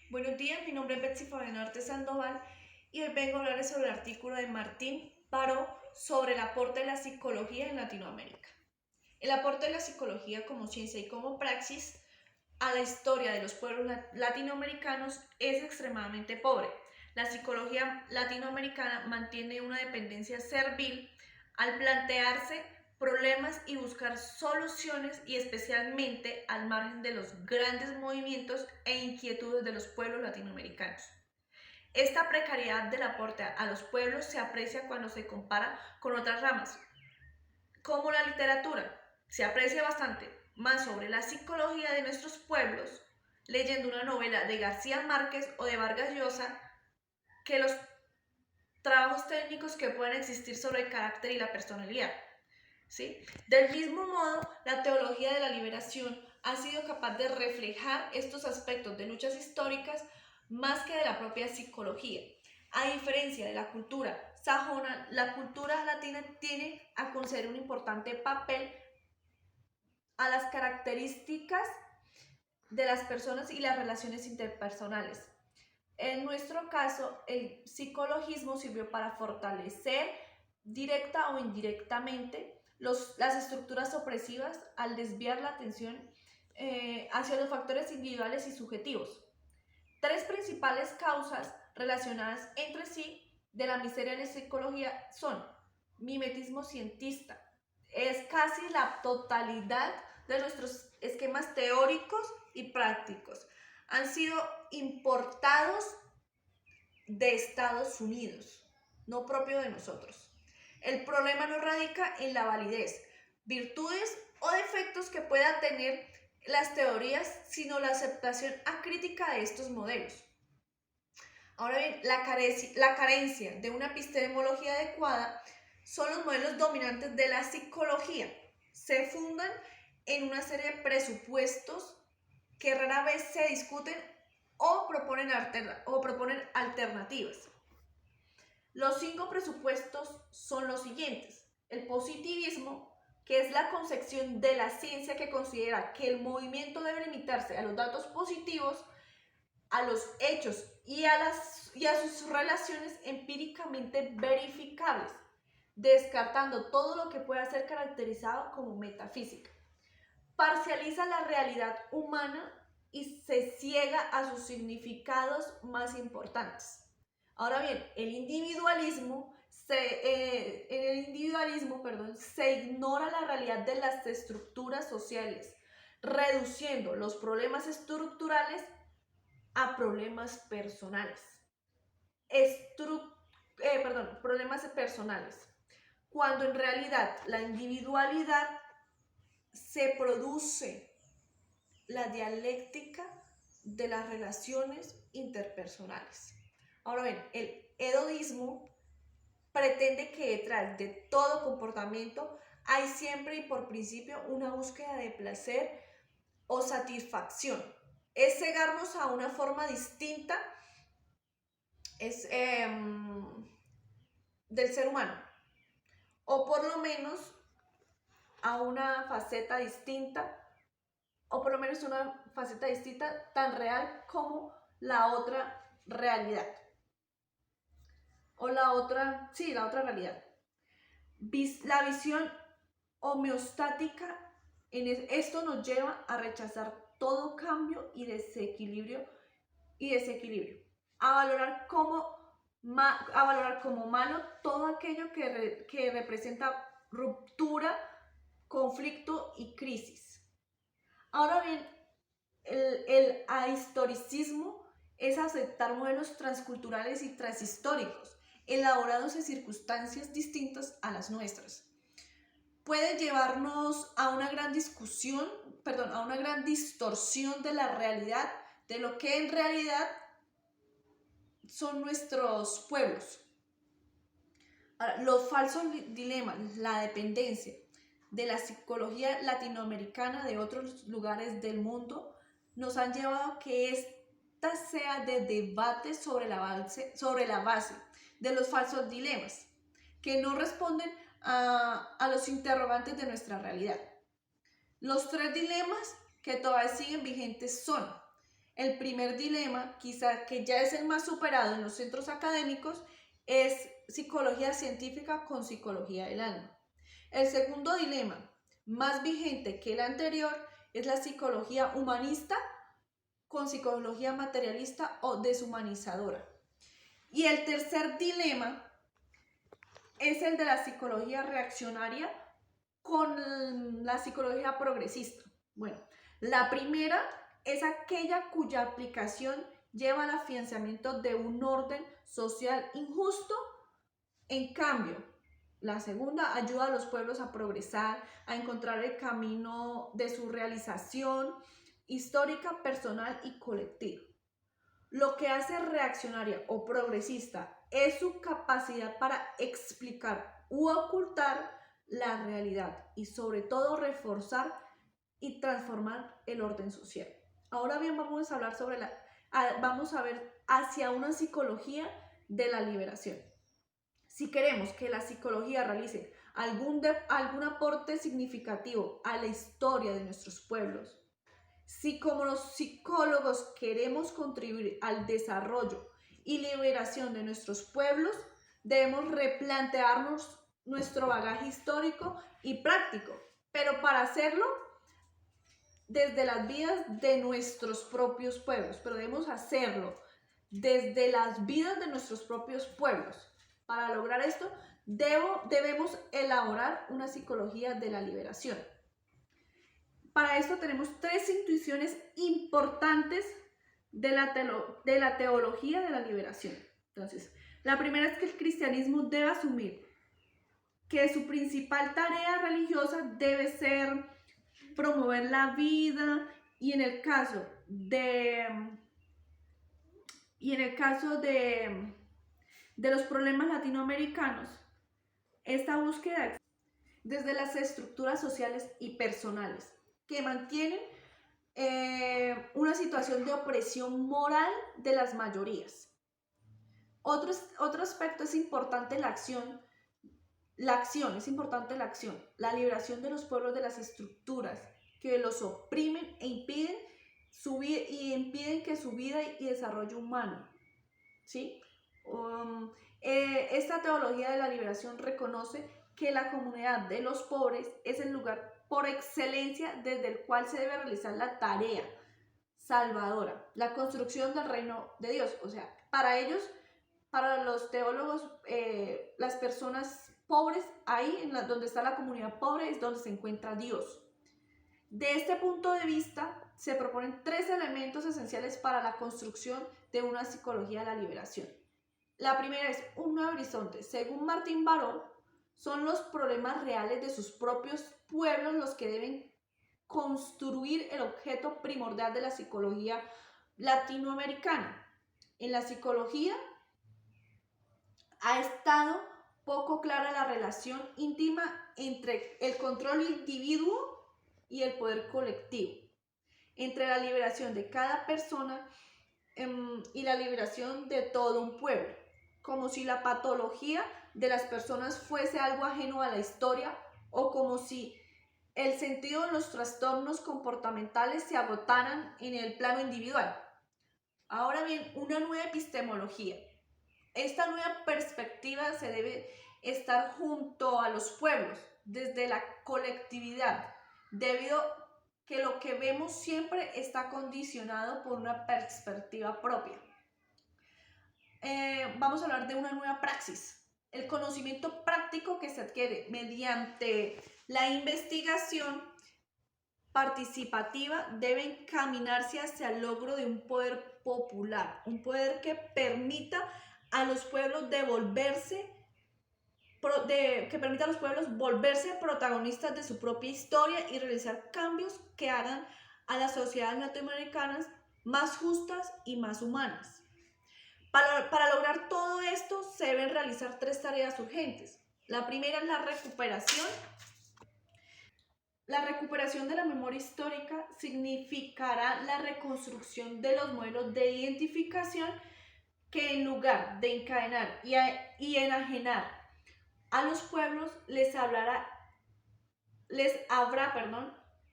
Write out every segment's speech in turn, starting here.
Buenos días, mi nombre es Betsy Fabiana Arte Sandoval y hoy vengo a hablarles sobre el artículo de Martín Paró sobre el aporte de la psicología en Latinoamérica. El aporte de la psicología como ciencia y como praxis a la historia de los pueblos latinoamericanos es extremadamente pobre. La psicología latinoamericana mantiene una dependencia servil al plantearse problemas y buscar soluciones, y especialmente al margen de los grandes movimientos e inquietudes de los pueblos latinoamericanos. Esta precariedad del aporte a los pueblos se aprecia cuando se compara con otras ramas, como la literatura. Se aprecia bastante más sobre la psicología de nuestros pueblos leyendo una novela de García Márquez o de Vargas Llosa que los trabajos técnicos que pueden existir sobre el carácter y la personalidad. ¿Sí? Del mismo modo, la teología de la liberación ha sido capaz de reflejar estos aspectos de luchas históricas más que de la propia psicología. A diferencia de la cultura sajona, la cultura latina tiene a conceder un importante papel a las características de las personas y las relaciones interpersonales. En nuestro caso, el psicologismo sirvió para fortalecer directa o indirectamente las estructuras opresivas al desviar la atención hacia los factores individuales y subjetivos. Tres principales causas relacionadas entre sí de la miseria en la psicología son mimetismo cientista. Es casi la totalidad de nuestros esquemas teóricos y prácticos han sido importados de Estados Unidos, no propio de nosotros. El problema no radica en la validez, virtudes o defectos que puedan tener las teorías, sino la aceptación acrítica de estos modelos. Ahora bien, la carencia de una epistemología adecuada son los modelos dominantes de la psicología. Se fundan en una serie de presupuestos que rara vez se discuten o proponen alternativas. Los 5 presupuestos son los siguientes. El positivismo, que es la concepción de la ciencia que considera que el movimiento debe limitarse a los datos positivos, a los hechos y a sus relaciones empíricamente verificables, descartando todo lo que pueda ser caracterizado como metafísica. Parcializa la realidad humana y se ciega a sus significados más importantes. Ahora bien, en el individualismo se ignora la realidad de las estructuras sociales, reduciendo los problemas estructurales a problemas personales. Problemas personales. Cuando en realidad la individualidad se produce la dialéctica de las relaciones interpersonales. Ahora bien, el hedonismo pretende que detrás de todo comportamiento hay siempre y por principio una búsqueda de placer o satisfacción. Es cegarnos a una forma distinta del ser humano, o por lo menos a una faceta distinta, o por lo menos una faceta distinta tan real como la otra realidad. O la otra realidad. La visión homeostática, esto nos lleva a rechazar todo cambio y desequilibrio, a valorar como malo todo aquello que representa ruptura, conflicto y crisis. Ahora bien, el ahistoricismo es aceptar modelos transculturales y transhistóricos, elaborados en circunstancias distintas a las nuestras. Puede llevarnos a una gran distorsión de la realidad, de lo que en realidad son nuestros pueblos. Ahora, los falsos dilemas, la dependencia de la psicología latinoamericana de otros lugares del mundo nos han llevado a que esta sea de debate sobre la base de los falsos dilemas, que no responden a los interrogantes de nuestra realidad. Los 3 dilemas que todavía siguen vigentes son: El primer dilema, quizá que ya es el más superado en los centros académicos, es psicología científica con psicología del alma. El segundo dilema, más vigente que el anterior, es la psicología humanista con psicología materialista o deshumanizadora. Y el tercer dilema es el de la psicología reaccionaria con la psicología progresista. Bueno, la primera es aquella cuya aplicación lleva al afianzamiento de un orden social injusto. En cambio, la segunda ayuda a los pueblos a progresar, a encontrar el camino de su realización histórica, personal y colectiva. Lo que hace reaccionaria o progresista es su capacidad para explicar u ocultar la realidad y sobre todo reforzar y transformar el orden social. Ahora bien, vamos a hablar vamos a ver hacia una psicología de la liberación. Si queremos que la psicología realice algún aporte significativo a la historia de nuestros pueblos, si como los psicólogos queremos contribuir al desarrollo y liberación de nuestros pueblos, debemos replantearnos nuestro bagaje histórico y práctico, pero para hacerlo desde las vidas de nuestros propios pueblos, pero debemos hacerlo desde las vidas de nuestros propios pueblos. Para lograr esto, debemos elaborar una psicología de la liberación. Para esto tenemos tres intuiciones importantes de la teología de la liberación. Entonces, la primera es que el cristianismo debe asumir que su principal tarea religiosa debe ser promover la vida y en el caso de los problemas latinoamericanos, esta búsqueda desde las estructuras sociales y personales que mantienen una situación de opresión moral de las mayorías. Otro aspecto es importante la acción, la liberación de los pueblos de las estructuras que los oprimen e impiden que su vida y desarrollo humano, ¿sí? Esta teología de la liberación reconoce que la comunidad de los pobres es el lugar por excelencia desde el cual se debe realizar la tarea salvadora, la construcción del reino de Dios. O sea, para ellos, para los teólogos, las personas pobres, ahí donde está la comunidad pobre es donde se encuentra Dios. De este punto de vista, se proponen tres elementos esenciales para la construcción de una psicología de la liberación. La primera es un nuevo horizonte. Según Martín Baró, son los problemas reales de sus propios pueblos los que deben construir el objeto primordial de la psicología latinoamericana. En la psicología ha estado poco clara la relación íntima entre el control individuo y el poder colectivo, entre la liberación de cada persona y la liberación de todo un pueblo, como si la patología de las personas fuese algo ajeno a la historia o como si el sentido de los trastornos comportamentales se agotaran en el plano individual. Ahora bien, una nueva epistemología. Esta nueva perspectiva se debe estar junto a los pueblos, desde la colectividad, debido a que lo que vemos siempre está condicionado por una perspectiva propia. Vamos a hablar de una nueva praxis. El conocimiento práctico que se adquiere mediante la investigación participativa debe encaminarse hacia el logro de un poder popular, un poder que permita a los pueblos volverse protagonistas de su propia historia y realizar cambios que hagan a las sociedades latinoamericanas más justas y más humanas. Para lograr todo esto se deben realizar tres tareas urgentes. La primera es la recuperación. La recuperación de la memoria histórica significará la reconstrucción de los modelos de identificación que en lugar de encadenar y enajenar a los pueblos les abra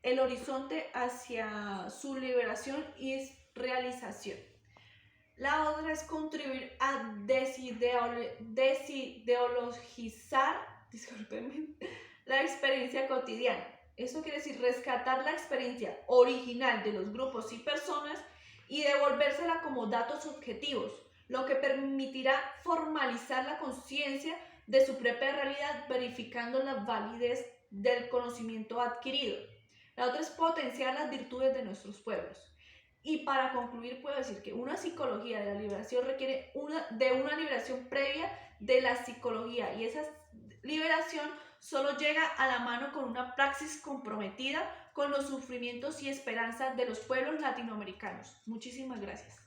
el horizonte hacia su liberación y realización. La otra es contribuir a desideologizar, discúlpenme, la experiencia cotidiana. Eso quiere decir rescatar la experiencia original de los grupos y personas y devolvérsela como datos objetivos, lo que permitirá formalizar la conciencia de su propia realidad, verificando la validez del conocimiento adquirido. La otra es potenciar las virtudes de nuestros pueblos. Y para concluir, puedo decir que una psicología de la liberación requiere de una liberación previa de la psicología, y esa liberación solo llega a la mano con una praxis comprometida con los sufrimientos y esperanzas de los pueblos latinoamericanos. Muchísimas gracias.